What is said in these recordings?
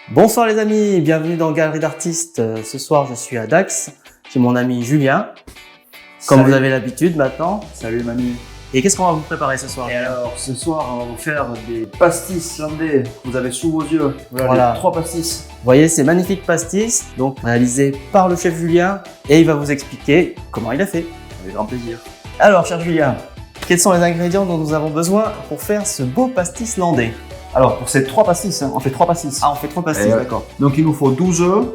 Bonsoir les amis, bienvenue dans Galerie d'artistes. Ce soir je suis à Dax, chez mon ami Julien, comme vous avez l'habitude maintenant. Salut mamie. Et qu'est-ce qu'on va vous préparer ce soir? Et alors ce soir on va vous faire des pastis landais que vous avez sous vos yeux. Voilà. Les 3 pastis. Vous voyez ces magnifiques pastis, donc réalisés par le chef Julien, et il va vous expliquer comment il a fait. Avec grand plaisir. Alors cher Julien, quels sont les ingrédients dont nous avons besoin pour faire ce beau pastis landais? Alors pour ces 3 pastis, on fait 3 pastis. Ah, on fait 3 pastis, Et d'accord. Donc il nous faut 12 œufs,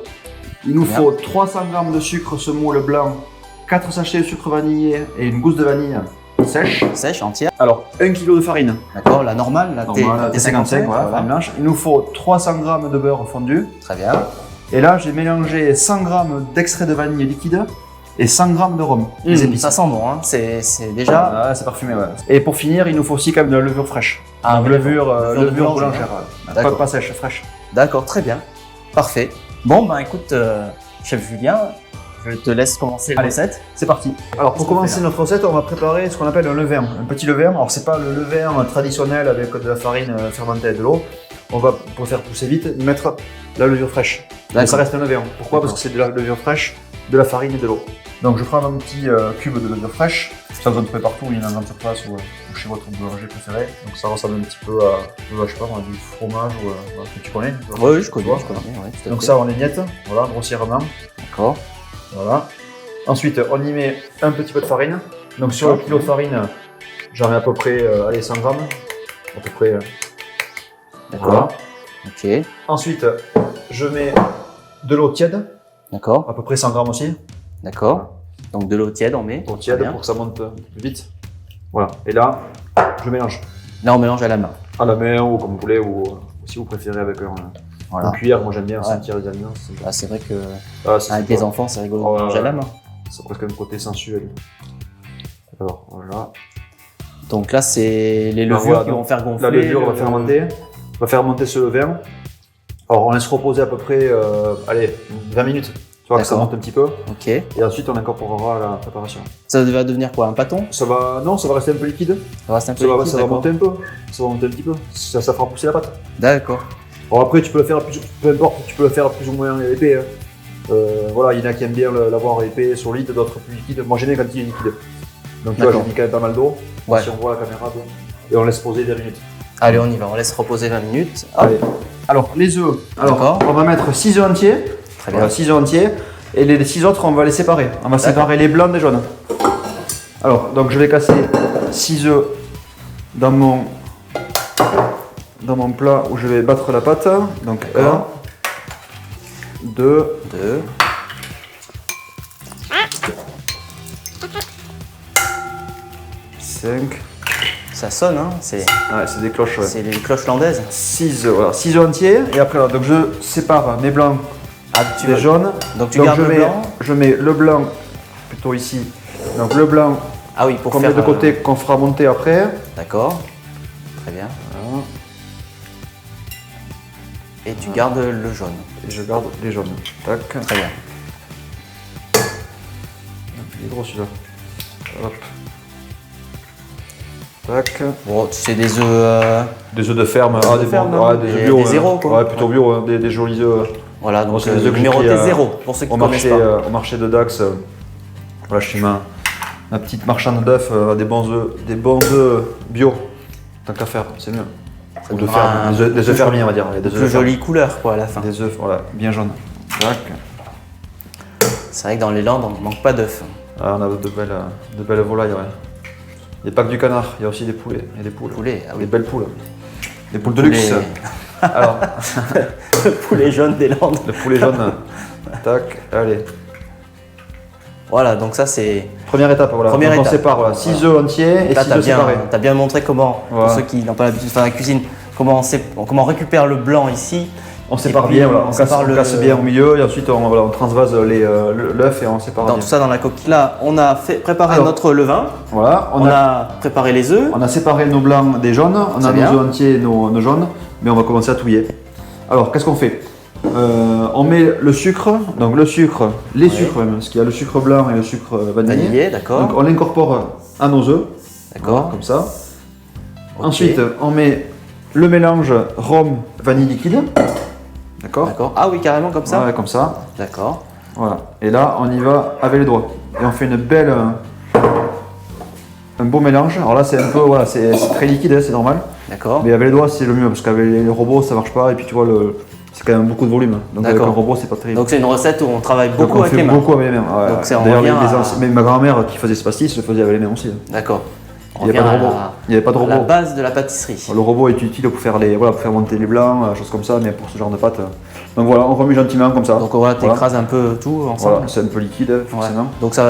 il nous Bien. faut 300 g de sucre semoule blanc, 4 sachets de sucre vanillé et une gousse de vanille sèche. Sèche, entière. Alors 1 kg de farine. D'accord, la normale, la T55, voilà, farine blanche. Il nous faut 300 g de beurre fondu. Très bien. Et là j'ai mélangé 100 g d'extrait de vanille liquide et 100 g de rhum. Les épices. Ça sent bon, hein. C'est déjà... Ah, c'est parfumé, ouais. Et pour finir, il nous faut aussi quand même de la levure fraîche. Ah, Donc, oui, levure boulangère. boulangère. D'accord. Pas sèche, fraîche. D'accord, très bien. Parfait. Bon, ben écoute, chef Julien, je te laisse commencer la Allez. recette. C'est parti. Alors pour commencer notre recette, on va préparer ce qu'on appelle un levain. Un petit levain. Alors c'est pas le levain traditionnel avec de la farine fermentée et de l'eau. On va, pour faire pousser vite, y mettre la levure fraîche. Donc ça reste un levain. Pourquoi? Parce que c'est de la levure fraîche, de la farine et de l'eau. Donc je prends un petit cube de levure fraîche. Ça vous en trouvez partout, il y en a dans votre place ou chez votre boulanger préféré. Donc ça ressemble un petit peu à, je sais pas, du fromage ou que tu connais. Oui, je connais. vois. Ouais, tout à Donc fait. ça on l'émiette, voilà, grossièrement. D'accord. Voilà. Ensuite, on y met un petit peu de farine. Donc sur le kilo de farine, j'en mets à peu près allez, 100 grammes. À peu près. D'accord. Voilà. Ok. Ensuite, je mets de l'eau tiède, D'accord. à peu près 100 grammes aussi. D'accord. Donc de l'eau tiède, on met. Eau tiède Très bien. pour que ça monte plus vite. Voilà. Et là, je mélange. Là, on mélange à la main. À la main ou comme vous voulez, ou si vous préférez avec Voilà. une cuillère. Moi j'aime bien Ouais. sentir les aliments. Ah, c'est vrai que Ah, c'est avec les enfants, c'est rigolo de Oh, mélanger à la main. Ça presque un côté sensuel. Alors voilà. Donc là, c'est les levures voilà, qui donc, vont faire gonfler. La levure, on va faire monter. On va faire monter ce levain. Alors, on laisse reposer à peu près, allez, 20 minutes. Tu vois que ça D'accord. monte un petit peu. Ok. Et ensuite, on incorporera la préparation. Ça va devenir quoi? Un pâton? Ça va, non, ça va rester un peu liquide. Ça reste un peu Ça va, liquide, ça va d'accord. monter un peu. Ça va monter un petit peu. Ça fera pousser la pâte. D'accord. Alors après, tu peux le faire plus, peu importe, tu peux le faire plus ou moins épais. Hein. Voilà, il y en a qui aiment bien l'avoir épais, solide, d'autres plus liquide. Moi, j'aime bien quand il est liquide. Donc, tu vois, j'ai D'accord. mis quand même pas mal d'eau. Ouais. Si on voit la caméra, bien. Et on laisse poser 10 minutes. Allez, on y va. On laisse reposer 20 minutes. Hop. Allez. Alors, les œufs. Alors, D'accord. on va mettre 6 œufs entiers. Très bien. Voilà, 6 œufs entiers. Et les 6 autres, on va les séparer. On va séparer les blancs des jaunes. Alors, donc je vais casser 6 œufs dans mon plat où je vais battre la pâte. Donc 1, D'accord. 2, 2. 5. Ça sonne, hein? C'est Ouais, c'est des cloches. Ouais. les cloches landaises. 6 œufs, voilà, 6 œufs entiers. Et après, voilà, donc je sépare mes blancs Ah, tu des veux- jaunes. Donc tu Donc gardes je le mets, blanc. je mets le blanc plutôt ici. Donc le blanc Ah oui, pour qu'on faire met de côté, qu'on fera monter après. D'accord. Très bien. Voilà. Et tu gardes le jaune. Et je garde les jaunes. Tac. Très bien. Il est gros celui-là. Hop. Tac. Bon, c'est des œufs. Des œufs de ferme. Des œufs de ferme, non? des Des- œufs bio. des zéros, quoi. Ouais, plutôt bio. Hein, des jolis œufs. Voilà, donc c'est des œufs que j'ai numéroté pris, 0 pour ceux qui Au ne connaissent marché, pas. au marché de Dax. Voilà, je suis ma petite marchande d'œufs. Des bons œufs bio. Tant qu'à faire, c'est mieux. Ou de donnera ferme. un Des œufs fermiers, on va dire. Des œufs Plus de ferme. jolie couleur, quoi, à la fin. Des œufs, voilà, bien jaunes. Tac. C'est vrai que dans les Landes, on ne manque pas d'œufs. Ah, on a de belles volailles, ouais. Il n'y a pas que du canard, il y a aussi des poulets. Il y a des poules. Poulet, ah oui. Des belles poules. Des poules de Poulet- luxe. Alors, Le poulet jaune des Landes. le poulet jaune. Tac, allez. Voilà, donc ça c'est. Première étape, voilà. Première Donc, on étape. sépare, voilà. 6 œufs entiers et Là, 6 t'as œufs bien, séparés. t'as bien montré comment, Voilà. pour ceux qui n'ont pas l'habitude de faire la cuisine, comment on récupère le blanc ici. On sépare puis, bien, voilà. on On sépare le- casse bien au milieu et ensuite on transvase l'œuf et on sépare Dans bien. tout ça, dans la coquille là, on a préparé Alors, notre levain, Voilà, on a préparé les œufs. on a séparé nos blancs des jaunes, on Très a bien. nos œufs entiers et nos jaunes, mais on va commencer à touiller. Alors, qu'est-ce qu'on fait? On met le sucre, donc le sucre, les sucres même, parce qu'il y a le sucre blanc et le sucre vanillé. Vanillé, Donc d'accord. on l'incorpore à nos œufs, D'accord. comme ça. Ok. Ensuite, on met le mélange rhum vanille liquide. D'accord. D'accord. Ah oui, carrément comme ça. Ouais, comme ça. D'accord. Voilà. Et là, on y va avec les doigts. Et on fait une belle, un beau mélange. Alors là, c'est un peu, voilà, c'est très liquide, hein, c'est normal. D'accord. Mais avec les doigts, c'est le mieux parce qu'avec les robots, ça marche pas. Et puis tu vois, c'est quand même beaucoup de volume. Donc avec un robot, c'est pas terrible. Donc c'est une recette où on travaille Donc, beaucoup on avec fait les mains. beaucoup avec les mains. Ouais. Donc c'est en D'ailleurs, revient mais ma grand-mère qui faisait ce pastis, le faisait avec les mains aussi. D'accord. Il n'y avait pas de robot. Il n'y avait pas de La robot. base de la pâtisserie. Le robot est utile pour faire pour faire monter les blancs, choses comme ça, mais pour ce genre de pâte. Donc voilà, on remet gentiment comme ça. Donc voilà, tu écrases un peu tout ensemble. Voilà, c'est un peu liquide, forcément. Ouais. Donc ça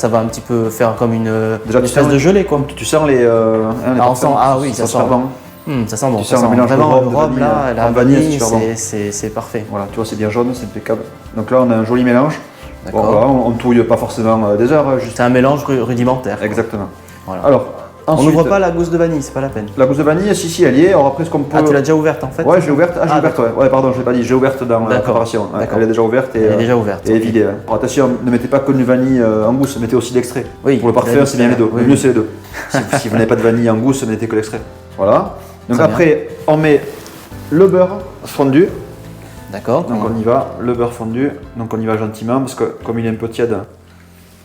va un petit peu faire comme une espèce sens de gelée, quoi. Tu sens les. On sent, ah oui, ça sent bon. Ça sent bon. Tu Ça sens sent le mélange vraiment de le rhum là, la vanille, c'est parfait. Voilà, tu vois, c'est bien jaune, c'est impeccable. Donc là, on a un joli mélange. D'accord. Bon, voilà, on touille pas forcément des heures. Juste. C'est un mélange rudimentaire. Exactement. Voilà. Alors, on n'ouvre pas la gousse de vanille, c'est pas la peine. La gousse de vanille, si, elle y est. Alors après, ce qu'on peut. Ah, tu l'as déjà ouverte en fait? Ouais, j'ai ouverte. J'ai ouverte, ouais. Pardon, je l'ai pas dit. J'ai ouverte dans la préparation. Ouais, elle est déjà ouverte et. Elle est déjà ouverte. Et vidée. Alors, attention, ne mettez pas que du vanille en gousse, mettez aussi l'extrait. Oui, pour le parfum, c'est bien les deux. Oui, le mieux, c'est les deux. Si vous n'avez pas de vanille en gousse, mettez que l'extrait. Voilà. Donc très après, bien. on met le beurre fondu. D'accord. Donc on y va, le beurre fondu. Donc on y va gentiment parce que comme il est un peu tiède,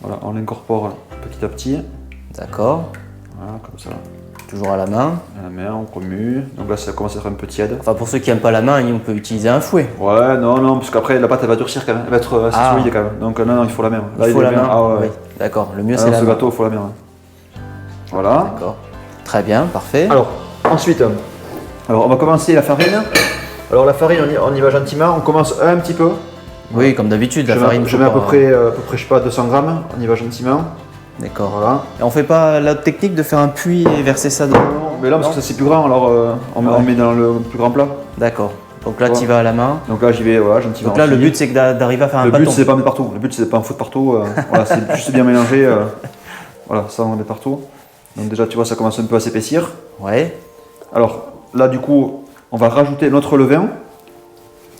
voilà, on l'incorpore petit à petit. D'accord. Voilà, comme ça. Toujours à la main. À la main, on remue. Donc là, ça commence à être un peu tiède. Enfin, pour ceux qui n'aiment pas la main, on peut utiliser un fouet. Ouais, non, parce qu'après la pâte elle va durcir quand même, elle va être assez solide quand même. Donc non, il faut la main. Là, il faut la main. Ah ouais. Oui. D'accord. Le mieux c'est la ce main. gâteau, il faut la main. Voilà. D'accord. Très bien, parfait. Alors, ensuite, on va commencer la farine. Alors la farine, on y va gentiment. On commence un petit peu. Oui, comme d'habitude, la farine. Je mets à peu près, je sais pas, 200 grammes. On y va gentiment. D'accord. Voilà. Et on fait pas la technique de faire un puits et verser ça dans. Mais là, parce que c'est plus grand, alors on met dans le plus grand plat. D'accord. Donc là, tu vas à la main. Donc là, j'y vais, voilà, gentiment. Donc là, le but, c'est d'arriver à faire un bâton. Le but, bâton. c'est pas mettre partout. Le but, c'est pas en foutre partout. Voilà, c'est juste bien mélanger. Voilà, ça, on met partout. Donc déjà, tu vois, ça commence un peu à s'épaissir. Ouais. Alors là, du coup, on va rajouter notre levain.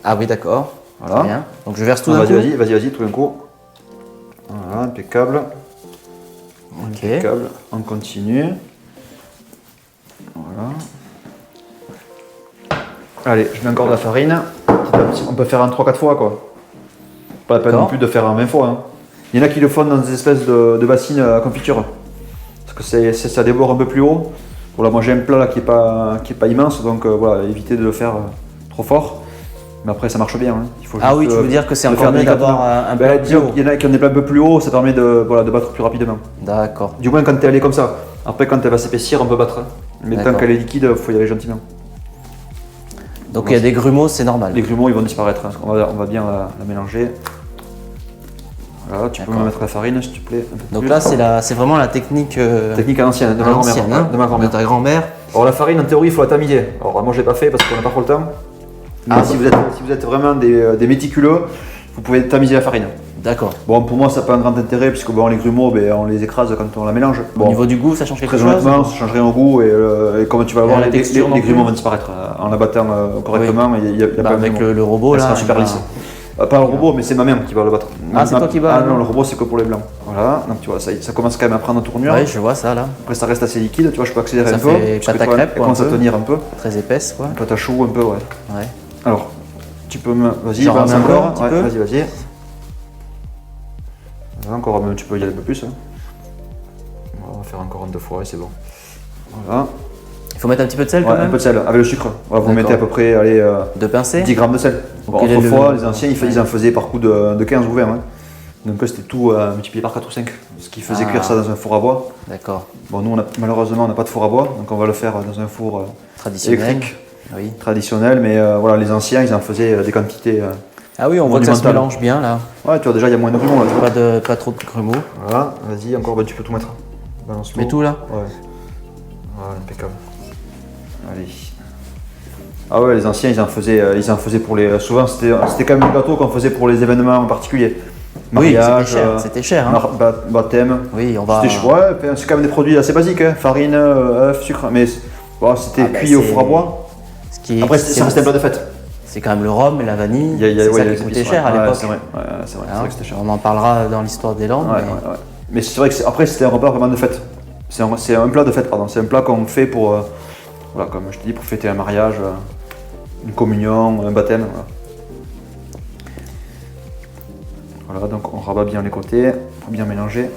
Ah oui, d'accord. Voilà. Bien. Donc je verse tout d'un coup. Vas-y, tout d'un coup. Voilà, impeccable. Ok. Impeccable. On continue. Voilà. Allez, je mets encore de la farine. On peut faire en 3-4 fois, quoi. Pas la peine non plus de faire en 20 fois. Hein. Il y en a qui le font dans des espèces de bassines à confiture. Parce que ça déborde un peu plus haut. Voilà, moi j'ai un plat là qui est pas immense, donc voilà, évitez de le faire trop fort. Mais après ça marche bien. Hein. Il faut juste, oui, tu veux dire que c'est encore mieux d'avoir un plat plus haut. Il y en a qui ont des plats un peu plus hauts, ça permet de battre plus rapidement. D'accord. Du moins quand elle est comme ça. Après quand elle va s'épaissir, on peut battre. Mais tant qu'elle est liquide, il faut y aller gentiment. Donc il y a des grumeaux, c'est normal. Les grumeaux ils vont disparaître. Hein. On va bien la mélanger. Voilà, tu peux me mettre la farine s'il te plaît. Donc là c'est vraiment la technique. Technique ancienne, de ma grand-mère. Hein, de ma grand-mère. De ta grand-mère. Alors la farine en théorie il faut la tamiser. Alors moi je l'ai pas fait parce qu'on n'a pas trop le temps. Mais si vous êtes vraiment des méticuleux, vous pouvez tamiser la farine. D'accord. Bon pour moi ça n'a pas un grand intérêt puisque bon, les grumeaux on les écrase quand on la mélange. Bon, au niveau du goût ça change quelque chose? Très honnêtement ça change rien au goût et comme tu vas voir les grumeaux vont disparaître. En la battant correctement, il y a pas avec le robot là. Ça sera super lisse. Pas le robot, mais c'est ma mère qui va le battre. Ah, c'est toi qui vas. Ah non, le robot c'est que pour les blancs. Voilà, donc tu vois, ça commence quand même à prendre en tournure. Oui, je vois ça là. Après, ça reste assez liquide, tu vois, je peux accélérer un peu. Ça fait pâte à crêpes, elle commence à tenir un peu. Très épaisse, quoi. Pâte à choux, un peu, ouais. Ouais. Alors, tu peux me. Vas-y, balance encore un petit peu. Vas-y. Encore, tu peux y aller un peu plus. Hein. On va faire encore en 2 fois et c'est bon. Voilà. Il faut mettre un petit peu de sel quand même. Un peu de sel, avec le sucre. Voilà, vous mettez à peu près allez, 2 pincées 10 grammes de sel. Bon, autrefois, les anciens, ils en faisaient par coup de 15 ou 20. Hein. Donc c'était tout multiplié par 4 ou 5. Ce qui faisait cuire ça dans un four à bois. D'accord. Bon, nous, malheureusement, on n'a pas de four à bois. Donc on va le faire dans un four électrique. Oui. Traditionnel. Mais voilà, les anciens, ils en faisaient des quantités. Ah oui, on voit que ça se mélange bien là. Ouais, tu vois, déjà, il y a moins de grumeaux là. Pas trop de grumeaux. Voilà, vas-y, encore, tu peux tout mettre. Balance tout. Mets tout là. Ouais. Voilà, impeccable. Allez. Ah ouais, les anciens, ils en faisaient pour les. Souvent, c'était quand même le gâteau qu'on faisait pour les événements en particulier. Mariage, oui, c'était cher. Hein. Baptême. Oui, on va. Ouais, c'est quand même des produits assez basiques, hein. Farine, œufs, sucre. Mais bon, c'était cuit au four à bois. Après, ça restait un plat de fête. C'est quand même le rhum et la vanille. C'est ça qui coûtait cher à l'époque. C'est vrai, c'est vrai que c'était cher. On en parlera dans l'histoire des Landes. Mais c'est vrai que après, c'était un repas vraiment de fête. C'est un plat de fête, pardon. C'est un plat qu'on fait pour, voilà, comme je te dis, pour fêter un mariage, une communion, un baptême. Voilà. Voilà, donc on rabat bien les côtés pour bien mélanger.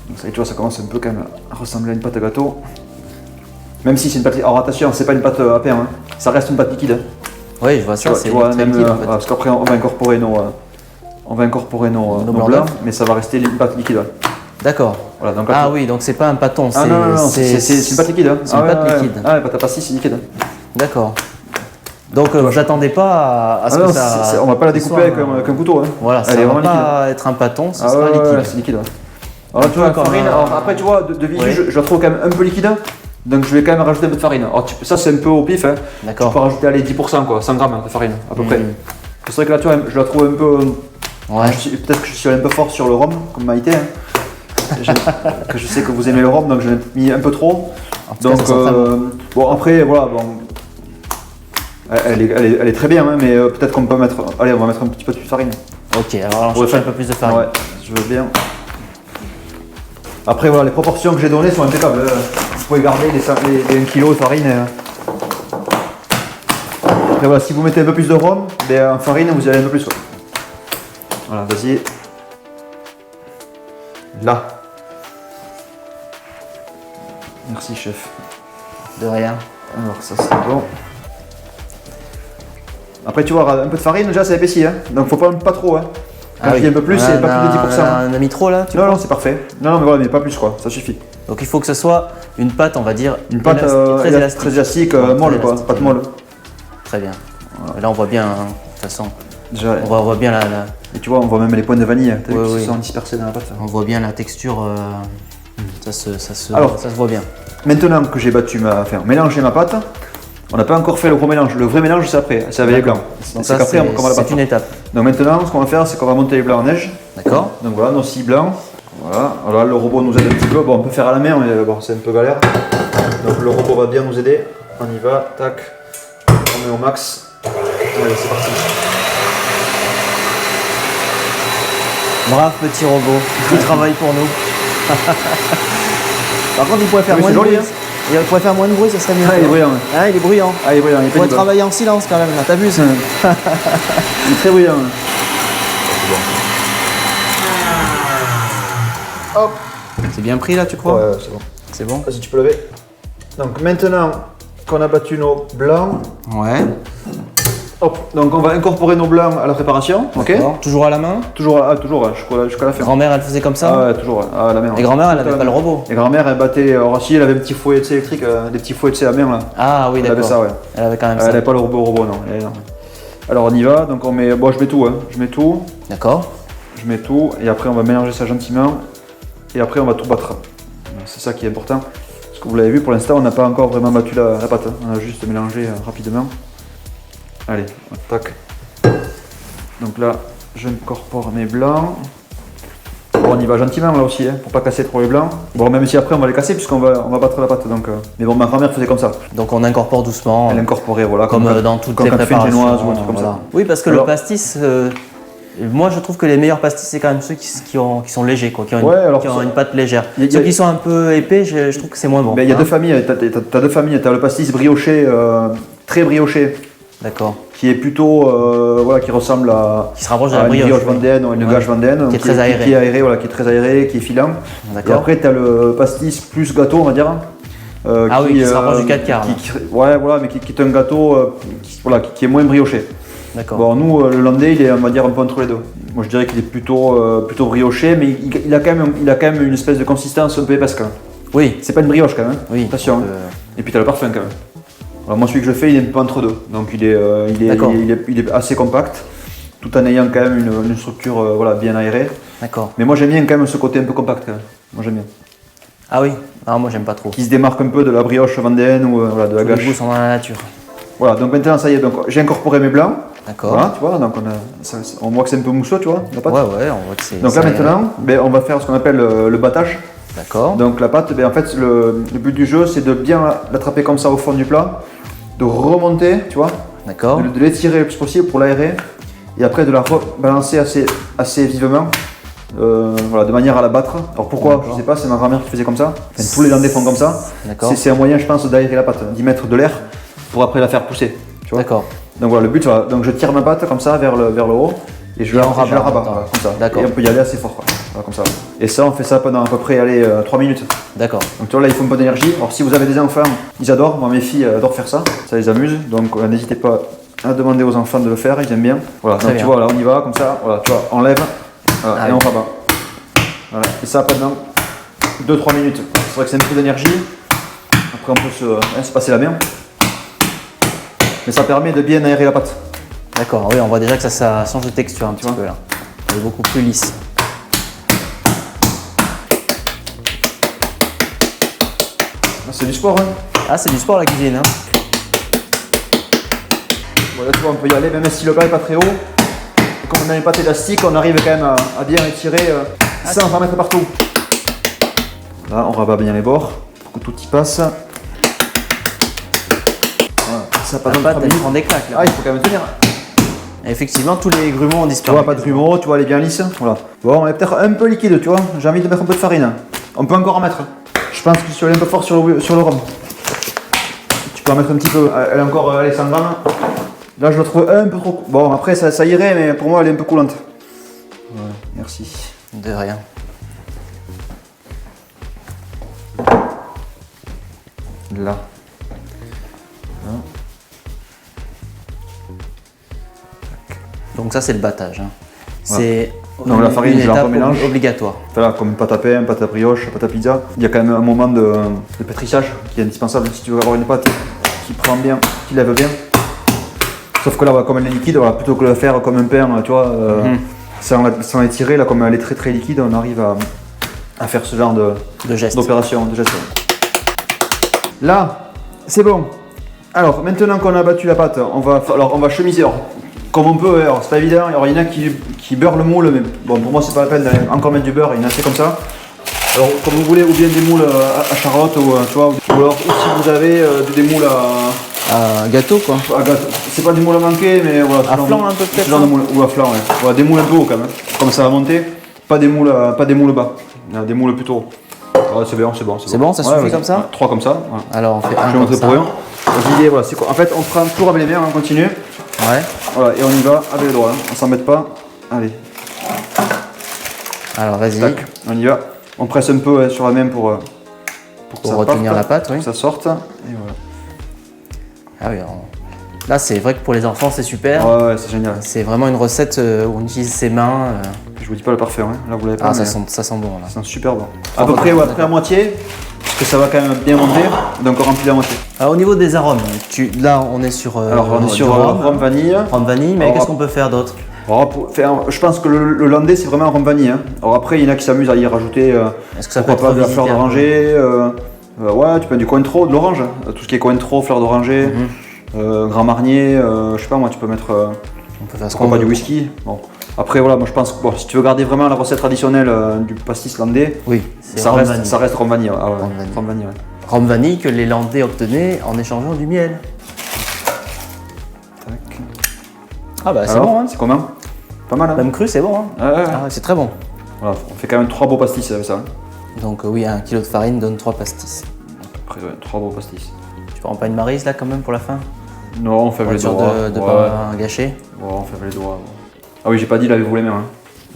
Donc ça, tu vois, ça commence un peu quand même à ressembler à une pâte à gâteau. Même si c'est une pâte. Alors attention, c'est pas une pâte à pain, hein. Ça reste une pâte liquide. Hein. Oui, je vois ça, c'est très même, liquide. en fait. Parce qu'après, on va incorporer nos blancs, mais ça va rester une pâte liquide. D'accord. Voilà, donc, Oui, donc c'est pas un pâton, non, c'est une pâte liquide. Hein. C'est une pâte liquide. Ah, pâte à pastis, c'est liquide. D'accord. Donc vous attendez pas à ce que ça. On va pas la découper avec un couteau. Hein. Voilà, ça va pas être un pâton, ce sera liquide. C'est liquide. Alors tu vois, la farine, après tu vois, de visu, je la trouve quand même un peu liquide. Donc je vais quand même rajouter un peu de farine. Alors ça c'est un peu au pif. Hein. D'accord. Tu peux rajouter allez, 10%, quoi, 100 grammes de farine à peu près. C'est vrai que là tu vois, je la trouve un peu. Ouais. Peut-être que je suis allé un peu fort sur le rhum, comme Maïté. Hein. Que je sais que vous aimez le rhum, donc j'en ai mis un peu trop. Donc bon après voilà bon. Elle est très bien, hein, mais peut-être qu'on peut mettre. Allez, on va mettre un petit peu de farine. Ok, alors on cherche un peu plus de farine. Ouais, je veux bien. Après, voilà, les proportions que j'ai données sont impeccables. Vous pouvez garder les 1 kg de farine. Après, voilà, si vous mettez un peu plus de rhum, en farine, vous y allez un peu plus. Voilà, vas-y. Là. Merci, chef. De rien. Alors, ça c'est bon. Après tu vois, un peu de farine déjà ça épaissit, hein. Donc faut pas trop. Hein. Quand je dis un peu plus, c'est pas plus de 10%. On a mis trop là, non, c'est parfait. Non, mais voilà, mais pas plus quoi, ça suffit. Donc il faut que ce soit une pâte, on va dire, une pâte très élastique, molle quoi, pâte molle. Très bien. Voilà. Là on voit bien, hein, de toute façon. Déjà, on voit bien la. Et tu vois, on voit même les points de vanille qui sont dispersés dans la pâte. On voit bien la texture, ça se voit bien. Maintenant que j'ai mélangé ma pâte, on n'a pas encore fait le gros mélange. Le vrai mélange, c'est après, c'est avec les blancs. Donc c'est qu'après, on va la pâte. C'est une étape. Donc maintenant, ce qu'on va faire, c'est qu'on va monter les blancs en neige. D'accord. Donc voilà, nos 6 blancs. Voilà. Alors là, le robot nous aide un petit peu. Bon, on peut faire à la main, mais bon, c'est un peu galère. Donc le robot va bien nous aider. On y va, tac. On met au max. Allez, c'est parti. Brave petit robot, qui travaille pour nous. Par contre, il pourrait faire moins de bruit. Il pourrait faire moins de bruit, ça serait mieux. Ah, il est bruyant. Ah, il est bruyant. Ah, il est bruyant. Il pourrait travailler en silence quand même, là, t'abuses. Il est très bruyant. Hop. C'est bien pris là, tu crois? Ouais, c'est bon. C'est bon. Vas-y, tu peux lever. Donc maintenant qu'on a battu nos blancs. Ouais. Hop, donc on va incorporer nos blancs à la préparation, ok? Toujours à la main? Toujours jusqu'à la fin. Grand-mère, elle faisait comme ça? Ah ouais, toujours à la main. Et grand-mère, elle avait pas le robot? Et grand-mère, elle battait, alors si elle avait un petit fouet électrique, des petits fouets à main là. Ah oui, d'accord. Elle avait ça, ouais. Elle avait quand même ça. Elle avait pas le robot, non. Alors on y va, donc on met, bon je mets tout, hein. Je mets tout. D'accord. Je mets tout, et après on va mélanger ça gentiment, et après on va tout battre. C'est ça qui est important. Parce que vous l'avez vu, pour l'instant on n'a pas encore vraiment battu la pâte, hein. On a juste mélangé rapidement. Allez, tac. Donc là, j'incorpore mes blancs. Bon, on y va gentiment là aussi, hein, pour pas casser trop les blancs. Bon, même si après on va les casser puisqu'on va battre la pâte. Donc, mais bon, ma grand-mère faisait comme ça. Donc on incorpore doucement. Elle incorporait, voilà. Comme dans toutes les préparations. Ou un truc comme ça. Oui, parce que le pastis, moi je trouve que les meilleurs pastis, c'est quand même ceux qui sont légers, quoi, qui ont une pâte légère. Ceux qui sont un peu épais, je trouve que c'est moins bon. Il y a deux familles, t'as deux familles. T'as le pastis brioché, très brioché. D'accord. Qui est plutôt, voilà, qui ressemble à. Qui se rapproche de la brioche vendéenne ou une gâche vendéenne. Qui est très aéré. Qui est aéré, voilà, qui est très aéré, qui est filant. Et après, tu as le pastis plus gâteau, on va dire. Qui se rapproche du 4 quarts. Ouais, voilà, mais qui est un gâteau qui est moins brioché. D'accord. Bon, nous, le landais, il est, on va dire, un peu entre les deux. Moi, je dirais qu'il est plutôt brioché, mais il a quand même une espèce de consistance un peu épaisse quand même. Oui. C'est pas une brioche quand même. Oui. Attention. Et puis, tu as le parfum quand même. Alors moi celui que je fais il est un peu entre deux, donc il est assez compact, tout en ayant quand même une structure voilà, bien aérée. D'accord. Mais moi j'aime bien quand même ce côté un peu compact quand même. Moi j'aime bien. Ah oui, moi j'aime pas trop. Qui se démarque un peu de la brioche vendéenne ou voilà, de la gâche. Les goûts sont dans la nature. Voilà, donc maintenant ça y est, donc j'ai incorporé mes blancs. D'accord. Voilà, tu vois, donc on voit que c'est un peu mousseux, tu vois, la pâte. Ouais, on voit que c'est. Donc là maintenant, on va faire ce qu'on appelle le battage. D'accord. Donc la pâte, en fait le but du jeu c'est de bien l'attraper comme ça au fond du plat, de remonter, tu vois, de l'étirer le plus possible pour l'aérer, et après de la rebalancer assez vivement, voilà, de manière à la battre. Alors pourquoi? Je sais pas, c'est ma grand-mère qui faisait comme ça, enfin, tous les landais font comme ça. C'est un moyen je pense d'aérer la pâte, d'y mettre de l'air pour après la faire pousser. Tu vois. D'accord. Donc voilà, le but, voilà. Donc je tire ma pâte comme ça vers le haut, et je le rabats, voilà, comme ça. D'accord. Et on peut y aller assez fort, quoi. Voilà, comme ça. Et ça, on fait ça pendant à peu près 3 minutes. D'accord. Donc tu vois, là, il faut une bonne énergie. Alors si vous avez des enfants, ils adorent. Moi, mes filles adorent faire ça. Ça les amuse. Donc n'hésitez pas à demander aux enfants de le faire, ils aiment bien. Voilà, donc tu vois, là, on y va, comme ça. Voilà, tu vois, on lève et on rabat. Voilà. Et ça pendant 2-3 minutes. C'est vrai que c'est un peu d'énergie. Après, on peut se passer la main. Mais ça permet de bien aérer la pâte. D'accord, oui, on voit déjà que ça change de texture un petit peu là. Elle est beaucoup plus lisse. C'est du sport, hein. Ah, c'est du sport la cuisine, hein. Voilà, tu vois, on peut y aller, même si le plat n'est pas très haut. Et comme on a une pâte élastique, on arrive quand même à bien étirer sans en mettre partout. Là, on rabat bien les bords pour que tout y passe. Voilà. Ça La pâte, elle prend des claques là. Ah, il faut quand même tenir. Et effectivement, tous les grumeaux ont Tu disparu. vois, pas de grumeaux, tu vois, elle est bien lisse. Voilà. Bon, on est peut-être un peu liquide, tu vois. J'ai envie de mettre un peu de farine. On peut encore en mettre. Je pense que je suis allé un peu fort sur le rhum. Tu peux en mettre un petit peu. Elle est encore 100 grammes. Là, je la trouve un peu trop. Bon, après, ça irait, mais pour moi, elle est un peu coulante. Ouais, merci. De rien. Là. Donc ça, c'est le battage. Hein. C'est donc la farine, je la remélange. Obligatoire. Voilà, comme une pâte à pain, pâte à brioche, pâte à pizza. Il y a quand même un moment de pétrissage qui est indispensable si tu veux avoir une pâte qui prend bien, qui lève bien. Sauf que là, comme elle est liquide, voilà, plutôt que de la faire comme un pain, tu vois, sans l'étirer, là, comme elle est très très liquide, on arrive à faire ce genre d'opération, de geste. Là, c'est bon. Alors, maintenant qu'on a battu la pâte, on va chemiser. Alors, comme on peut, alors c'est pas évident. Alors, il y en a qui beurrent le moule, mais bon, pour moi, c'est pas la peine d'encore mettre du beurre, il y en a assez comme ça. Alors, comme vous voulez, ou bien des moules à Charlotte, ou, tu vois, ou alors si vous avez des moules à gâteau quoi. À gâteau. C'est pas du moule à manquer, mais voilà. À flanc un peu peut-être. Ou à flanc, ouais. Voilà, des moules un peu hauts quand même. Comme ça va monter. Pas des moules bas. Des moules plutôt hauts. Ouais, c'est bon. C'est bon, ça suffit comme ça. 3 comme ça. Ouais. Alors on fait un. Je vais montrer pour rien. L'idée, voilà, c'est quoi. En fait, on prend toujours avec les mains, on continue. Ouais. Voilà, et on y va avec les doigts. Hein. On s'embête pas. Allez. Alors vas-y. On y va. On presse un peu sur la main pour ça retenir parte, la pâte, oui. Pour que ça sorte. Et voilà. Ah oui, là c'est vrai que pour les enfants c'est super. Ouais, c'est génial. C'est vraiment une recette où on utilise ses mains. Je vous dis pas le parfait, hein. Là vous l'avez pas. Ah, ça sent bon là. Ça sent super bon. À peu près, ouais, après à moitié, parce que ça va quand même bien monter, donc on remplit la moitié. Alors, au niveau des arômes, là on est sur. Alors on est sur rhum vanille. Rhum vanille, mais qu'est-ce qu'on peut faire d'autre? Je pense que le landais c'est vraiment un rhum vanille. Hein. Alors après il y en a qui s'amusent à y rajouter est-ce que ça peut être de la fleur d'oranger, ouais, tu peux du cointreau, de l'orange, tout ce qui est cointreau, fleur d'oranger, Grand Marnier, je sais pas moi, tu peux mettre on peut faire ce qu'on veut. Du whisky. Bon. Après voilà, moi je pense que si tu veux garder vraiment la recette traditionnelle du pastis landais, oui, ça reste rhum vanille. Ah, ouais. Rhum vanille, ouais. Rhum vanille que les Landais obtenaient en échangeant du miel. Tac. Ah bah c'est bon, hein. C'est comment? Pas mal, hein. Même cru, c'est bon, hein. Ouais. Ah, c'est très bon. Voilà, on fait quand même 3 beaux pastis avec ça. Hein. Donc oui, 1 kg de farine donne 3 pastis. Après, ouais, 3 beaux pastis. Tu prends pas une maryse là quand même pour la fin? Non, on fait avec les doigts. De pas gâcher? Ouais, on fait avec les doigts. Ah oui, j'ai pas dit lavez-vous les mains. Hein.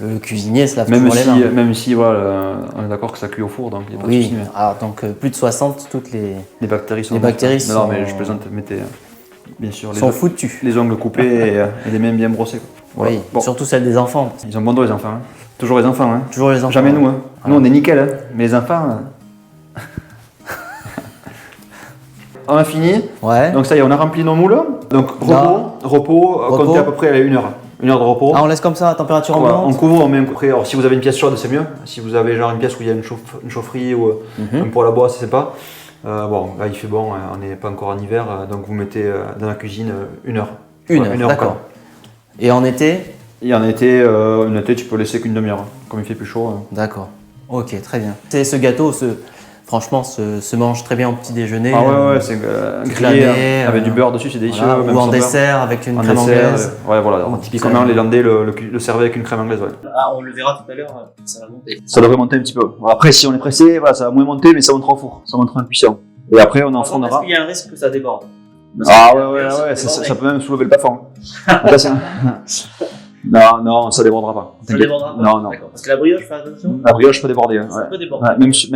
Le cuisinier se lave toujours les mains. Même si voilà, on est d'accord que ça cuit au four, donc il n'y a pas de souci. Alors donc plus de 60, toutes les bactéries sont. Non, mais je plaisante, mettez bien sûr sont foutus. Les ongles coupés et les mains bien brossées. Quoi. Oui, bon. Surtout celles des enfants. Ils ont bon dos les enfants. Hein. Toujours les enfants. Hein. Toujours les enfants. Jamais nous. Hein. Nous on est nickel, hein. Mais les enfants. On a fini. Ouais. Donc ça y est, on a rempli nos moules. Donc repos, comptez à peu près à 1 heure. 1 heure de repos. Ah, on laisse comme ça à température ambiante. On couvre, on met après. Alors si vous avez une pièce chaude, c'est mieux. Si vous avez genre une pièce où il y a une chaufferie ou un poêle à bois, c'est pas. Bon, là il fait bon, on n'est pas encore en hiver, donc vous mettez dans la cuisine 1 heure. 1 heure, d'accord. Et en été? Et en été, tu peux laisser qu'une demi-heure, comme il fait plus chaud. D'accord. Ok, très bien. Ce gâteau, franchement, se mange très bien au petit déjeuner. Ah ouais, c'est grillé avec du beurre dessus, c'est délicieux. Voilà, même ou en dessert avec une crème anglaise. Ouais, voilà. Typiquement, les Landais le servaient avec une crème anglaise. Ouais. Ah, on le verra tout à l'heure, ça va monter. Ça devrait monter un petit peu. Après, si on est pressé, voilà, ça va moins monter, mais ça montera au four, ça montera en cuisson. Et après, on enfournera. Est-ce qu'il y a un risque que ça déborde? Ah ouais, ça peut même soulever le plafond. Non, ça débordera pas. Ça débordera pas. Non. D'accord. Parce que la brioche, faire attention. La brioche peut déborder. Ça peut déborder. Ouais, même ici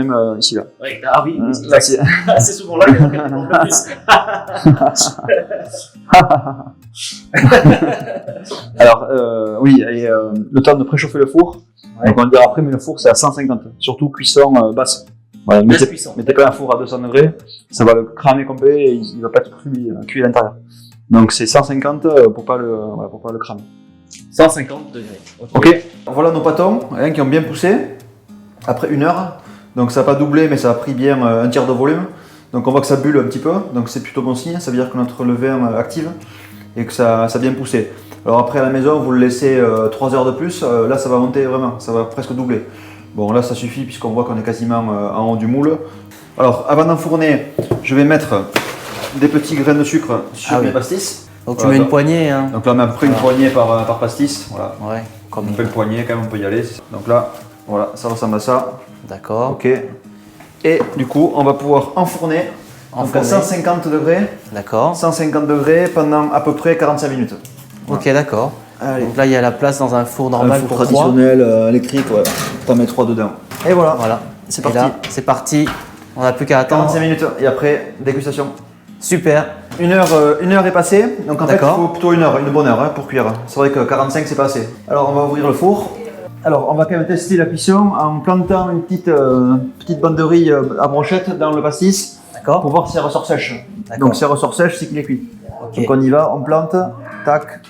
là. Ouais, ah oui, Là, c'est... c'est souvent là qu'elle déborde le plus. Alors, oui, et le temps de préchauffer le four. Ouais. Donc on le dira après, mais le four c'est à 150, surtout cuisson basse. Voilà, mettez pas un four à 200 degrés, ça va le cramer complet et il va pas être cuit à l'intérieur. Donc c'est 150 pour pas le cramer. 150 degrés. Ok. Voilà nos pâtons qui ont bien poussé après 1 heure. Donc ça n'a pas doublé, mais ça a pris bien un tiers de volume. Donc on voit que ça bulle un petit peu, donc c'est plutôt bon signe. Ça veut dire que notre levain active et que ça a bien poussé. Alors après à la maison, vous le laissez 3 heures de plus. Là ça va monter vraiment, ça va presque doubler. Bon là ça suffit puisqu'on voit qu'on est quasiment en haut du moule. Alors avant d'enfourner, je vais mettre des petits grains de sucre sur mes pastis. Donc tu mets une poignée. Hein. Donc là on met à peu près une poignée par pastis. Voilà. Ouais, comme on fait une poignée quand même, on peut y aller. Donc là, voilà, ça ressemble à ça. D'accord. Ok. Et du coup, on va pouvoir enfourner. Donc à 150 degrés. D'accord. 150 degrés pendant à peu près 45 minutes. Voilà. Ok, d'accord. Donc là, il y a la place dans un four normal pour traditionnel, électrique, ouais. T'en mets 3 dedans. Et voilà. C'est parti. C'est parti. On n'a plus qu'à attendre. 45 minutes et après, dégustation. Super. 1 heure est passée. Donc en fait, il faut plutôt 1 heure, une bonne heure pour cuire. C'est vrai que 45 c'est pas assez. Alors on va ouvrir le four. Alors on va quand même tester la cuisson en plantant une petite bande de riz à brochette dans le pastis. D'accord. Pour voir si elle ressort sèche. Donc si elle ressort sèche, c'est qu'il est cuit. Okay. Donc on y va, on plante, tac,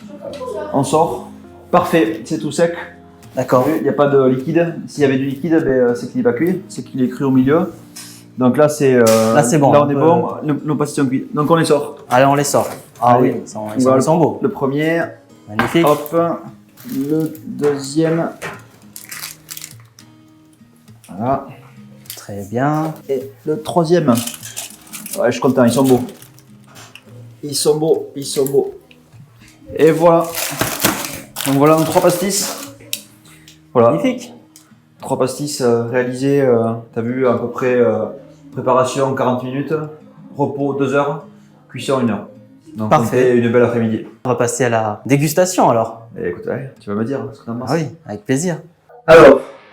on sort. Parfait, c'est tout sec. D'accord. Il n'y a pas de liquide. S'il y avait du liquide, c'est qu'il n'est pas cuit, c'est qu'il est cru au milieu. Donc là c'est bon. Là on est bon, nos pastis sont cuits. Donc on les sort. Allez, on les sort. Ah allez, oui, ils sont beaux. Le premier. Magnifique. Hop. Le deuxième. Voilà. Très bien. Et le troisième. Ouais, je suis content, ils sont beaux. Ils sont beaux. Et voilà. Donc voilà nos 3 pastis. Voilà. Magnifique. 3 pastis réalisés, tu as vu à peu près préparation 40 minutes, repos 2 heures, cuisson 1 heure. Donc parfait. Une belle après-midi. On va passer à la dégustation alors. Et écoute, ouais, tu vas me dire ce que t'en penses. Ah oui, avec plaisir.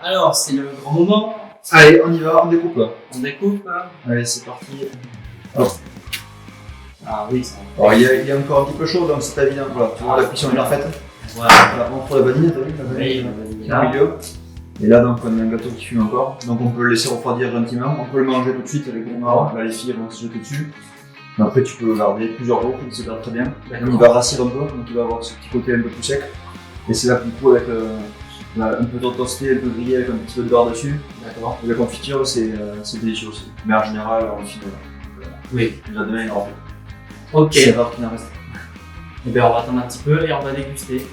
Alors c'est le grand moment. Allez, on y va, on découpe là. On découpe là. Allez, c'est parti. Oh. Ah oui, ça. Alors il est encore un petit peu chaud, donc c'est évident. Voilà, tu vois la cuisson est bien faite. Voilà. On trouve la vanille, t'as vu la vanille au milieu. Et là, donc, on a un gâteau qui fume encore. Donc, on peut le laisser refroidir gentiment. On peut le manger tout de suite avec les morts. Là, les filles vont se jeter dessus. Mais après, tu peux le garder plusieurs jours, il se garde très bien. Il va rassir un peu, donc il va avoir ce petit côté un peu plus sec. Et c'est là que du coup, avec un peu de toasté, un peu grillé, avec un petit peu de beurre dessus. D'accord. Et la confiture, c'est délicieux aussi. Mais en général, on le finit. Oui. Déjà demain, il aura fait. Ok. C'est rare qu'il en reste. Et bien, on va attendre un petit peu et on va déguster.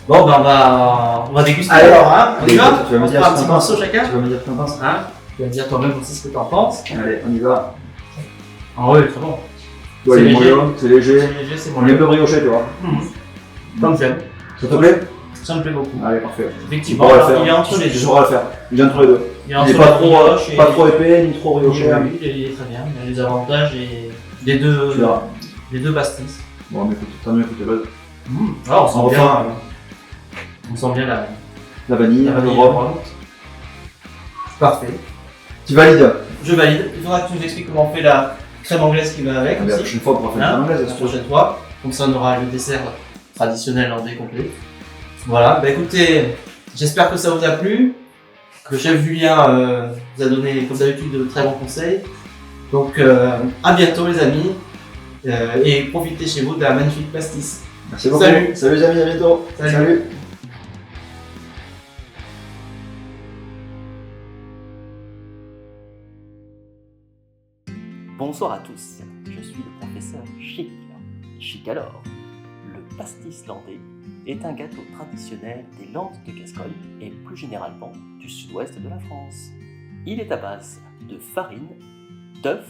Bon, ben on va déguster. Alors, hein, on y va. Tu vas me dire un petit morceau chacun. Tu vas me dire ce que tu en penses. Hein, tu vas me dire toi-même aussi ce que tu en penses. Allez, on y va. Ah ouais, très bon. Ouais, c'est léger. C'est léger, c'est bon. On est un peu brioché, tu vois. Comme j'aime. Ça te plaît? Ça me plaît beaucoup. Allez, parfait. Effectivement, il est entre les deux. Tu sauras le faire. Il est entre les deux. Il est pas trop épais, ni trop brioché. Oui, il est très bien. Il a les avantages des deux pastis. Bon, mais écoute, tant mieux que tu es Alors, on sent bien la vanille, le rhum. Parfait. Tu valides? Je valide. Il faudra que tu nous expliques comment on fait la crème anglaise qui va avec. La prochaine fois, on pourra faire la crème anglaise. La prochaine fois. Comme ça, on aura le dessert traditionnel en complet. Voilà. Bah écoutez, j'espère que ça vous a plu. Que le chef Julien vous a donné, comme d'habitude, de très bons conseils. Donc, à bientôt, les amis. Et profitez chez vous de la magnifique pastis. Merci beaucoup. Salut les amis, à bientôt. Salut. Bonsoir à tous, je suis le professeur Chic. Chic alors, le pastis landais est un gâteau traditionnel des Landes de Gascogne et plus généralement du sud-ouest de la France. Il est à base de farine, d'œufs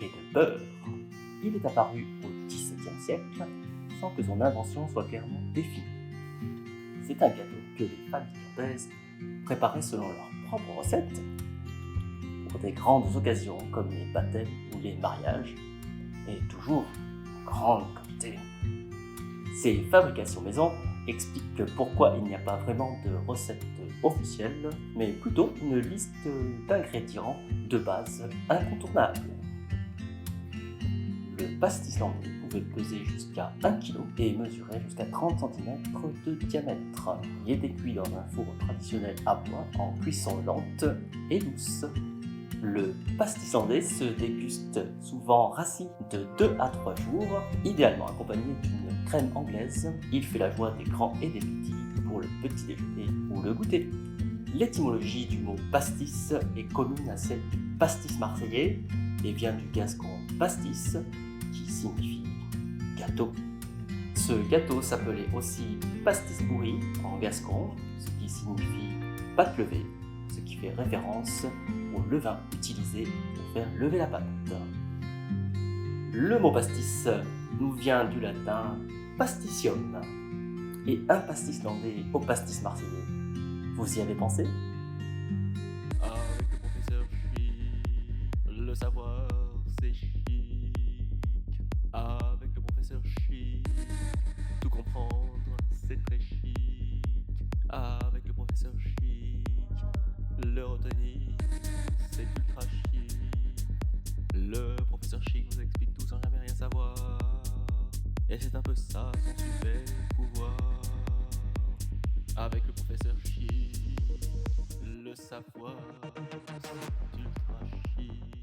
et de beurre. Il est apparu au XVIIe siècle sans que son invention soit clairement définie. C'est un gâteau que les femmes irlandaises préparaient selon leurs propres recettes pour des grandes occasions comme les baptêmes ou les mariages, et toujours en grande quantité. Ces fabrications maison expliquent pourquoi il n'y a pas vraiment de recette officielle, mais plutôt une liste d'ingrédients de base incontournables. Le pastis landais pouvait peser jusqu'à 1 kg et mesurer jusqu'à 30 cm de diamètre. Il était cuit dans un four traditionnel à bois en cuisson lente et douce. Le pastis landais se déguste souvent rassis de 2 à 3 jours, idéalement accompagné d'une crème anglaise. Il fait la joie des grands et des petits pour le petit déjeuner ou le goûter. L'étymologie du mot pastis est commune à celle du pastis marseillais et vient du gascon pastis qui signifie gâteau. Ce gâteau s'appelait aussi pastis pourri en gascon, ce qui signifie pâte levée, ce qui fait référence au levain utilisé pour faire lever la pâte. Le mot pastis nous vient du latin pasticium et un pastis landais au pastis marseillais. Vous y avez pensé? Avec le professeur Chic, le savoir c'est chic. Avec le professeur Chic, tout comprendre c'est très chic. Avec le professeur Chic, le retenir c'est ultra chic. Le professeur Chic vous explique tout sans jamais rien savoir. Et c'est un peu ça son super pouvoir. Avec le professeur Chic, le savoir c'est ultra chic.